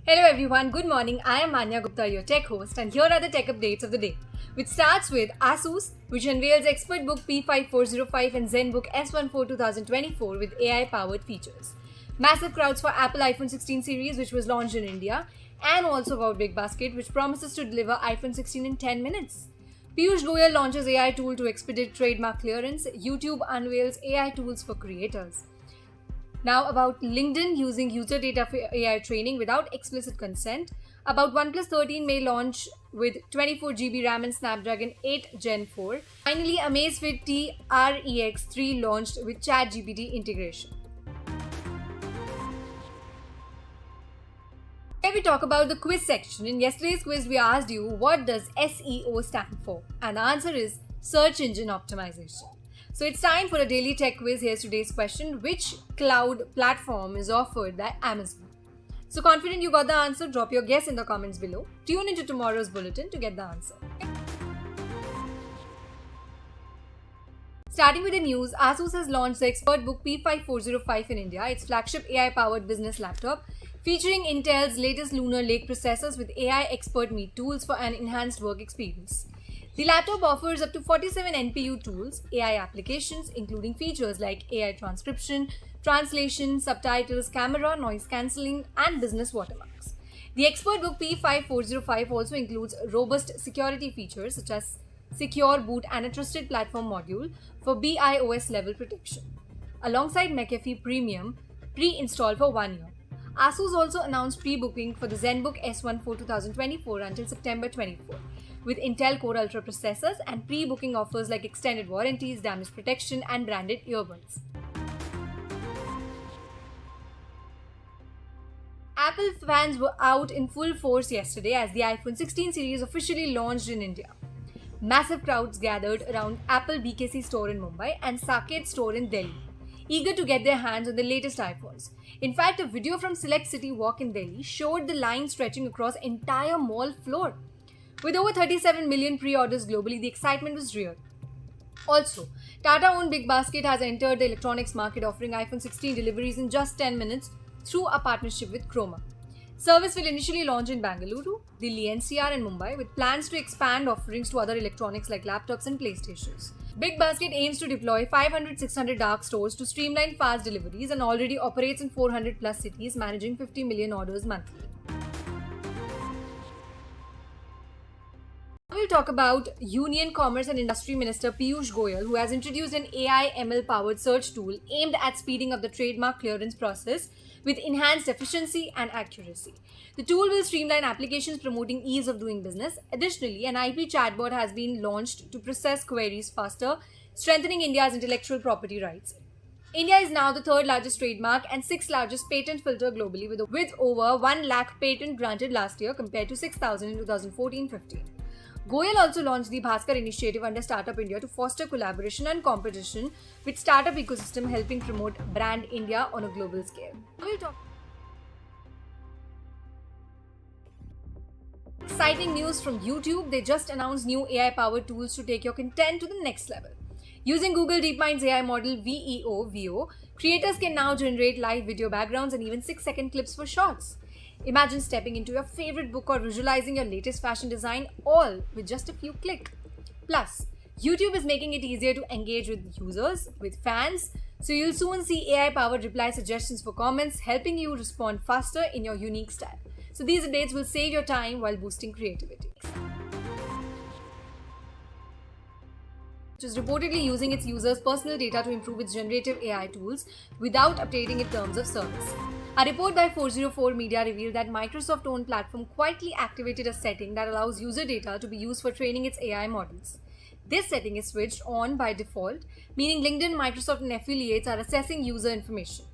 Hello everyone, good morning. I am Manya Gupta, your tech host, and here are the tech updates of the day. Which starts with Asus, which unveils ExpertBook P5405 and ZenBook S14 2024 with AI-powered features. Massive crowds for Apple iPhone 16 series, which was launched in India, and also about BigBasket, which promises to deliver iPhone 16 in 10 minutes. Piyush Goyal launches AI tool to expedite trademark clearance. YouTube unveils AI tools for creators. Now about LinkedIn using user data for AI training without explicit consent. About OnePlus 13 may launch with 24GB RAM and Snapdragon 8 Gen 4. Finally, Amazfit TREX3 launched with ChatGPT integration. Here we talk about the quiz section. In yesterday's quiz, we asked you what does SEO stand for? And the answer is Search Engine Optimization. So it's time for a daily tech quiz. Here's today's question. Which cloud platform is offered by Amazon? So confident you got the answer? Drop your guess in the comments below. Tune into tomorrow's bulletin to get the answer. Starting with the news, Asus has launched the ExpertBook P5405 in India, its flagship AI-powered business laptop, featuring Intel's latest Lunar Lake processors with AI Expert Meet tools for an enhanced work experience. The laptop offers up to 47 NPU tools, AI applications, including features like AI transcription, translation, subtitles, camera, noise cancelling, and business watermarks. The ExpertBook P5405 also includes robust security features such as Secure Boot and a trusted platform module for BIOS level protection, alongside McAfee Premium pre-installed for 1 year. Asus also announced pre-booking for the ZenBook S14 2024 until September 24, with Intel Core Ultra processors and pre-booking offers like extended warranties, damage protection, and branded earbuds. Apple fans were out in full force yesterday as the iPhone 16 series officially launched in India. Massive crowds gathered around Apple BKC store in Mumbai and Saket store in Delhi, eager to get their hands on the latest iPhones. In fact, a video from Select City Walk in Delhi showed the line stretching across entire mall floor. With over 37 million pre-orders globally, the excitement was real. Also, Tata-owned BigBasket has entered the electronics market, offering iPhone 16 deliveries in just 10 minutes through a partnership with Chroma. Service will initially launch in Bengaluru, Delhi NCR and Mumbai, with plans to expand offerings to other electronics like laptops and PlayStations. BigBasket aims to deploy 500-600 dark stores to streamline fast deliveries and already operates in 400 plus cities, managing 50 million orders monthly. We'll talk about Union Commerce and Industry Minister Piyush Goyal, who has introduced an AI ML powered search tool aimed at speeding up the trademark clearance process with enhanced efficiency and accuracy. The tool will streamline applications promoting ease of doing business. Additionally, an IP chatbot has been launched to process queries faster, strengthening India's intellectual property rights. India is now the third largest trademark and sixth largest patent filter globally, with over 1 lakh patents granted last year compared to 6,000 in 2014-15. Goyal also launched the Bhaskar initiative under Startup India to foster collaboration and competition with startup ecosystem, helping promote brand India on a global scale. Exciting news from YouTube. They just announced new AI-powered tools to take your content to the next level. Using Google DeepMind's AI model VEO, creators can now generate live video backgrounds and even 6-second clips for shorts. Imagine stepping into your favorite book or visualizing your latest fashion design, all with just a few clicks. Plus, YouTube is making it easier to engage with users, with fans, so you'll soon see AI-powered reply suggestions for comments, helping you respond faster in your unique style. So these updates will save your time while boosting creativity. Which is reportedly using its users' personal data to improve its generative AI tools without updating its terms of service. A report by 404 Media revealed that Microsoft's own platform quietly activated a setting that allows user data to be used for training its AI models. This setting is switched on by default, meaning LinkedIn, Microsoft, and affiliates are assessing user information.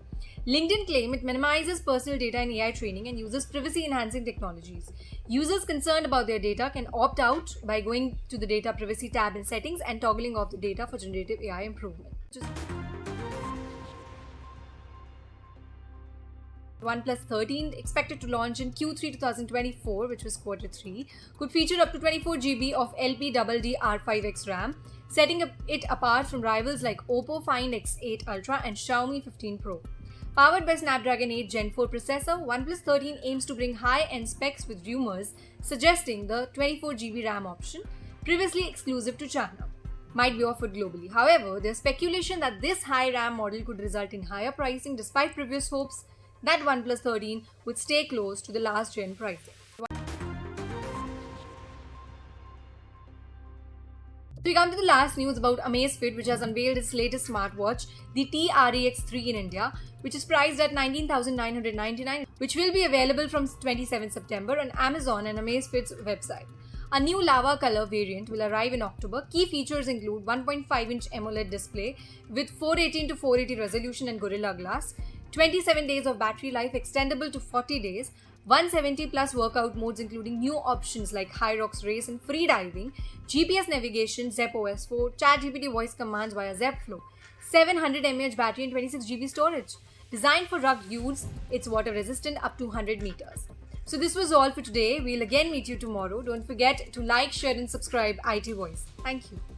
LinkedIn claims it minimizes personal data in AI training and uses privacy-enhancing technologies. Users concerned about their data can opt out by going to the Data Privacy tab in Settings and toggling off the data for generative AI improvement. OnePlus 13, expected to launch in Q3 2024, which was Q3, could feature up to 24GB of LPDDR5X RAM, setting it apart from rivals like Oppo Find X8 Ultra and Xiaomi 15 Pro. Powered by Snapdragon 8 Gen 4 processor, OnePlus 13 aims to bring high-end specs with rumors suggesting the 24GB RAM option, previously exclusive to China, might be offered globally. However, there's speculation that this high RAM model could result in higher pricing despite previous hopes that OnePlus 13 would stay close to the last gen pricing. So we come to the last news about Amazfit, which has unveiled its latest smartwatch, the TREX3 in India, which is priced at 19,999, which will be available from 27 September on Amazon and Amazfit's website. A new lava color variant will arrive in October. Key features include 1.5-inch AMOLED display with 418x480 resolution and Gorilla Glass, 27 days of battery life extendable to 40 days, 170 plus workout modes including new options like Hyrox Race and free diving, GPS navigation, Zepp OS 4, ChatGPT voice commands via Zepp Flow, 700 mAh battery and 26GB storage. Designed for rugged use, it's water resistant up to 100 meters. So this was all for today. We'll again meet you tomorrow. Don't forget to like, share and subscribe IT Voice. Thank you.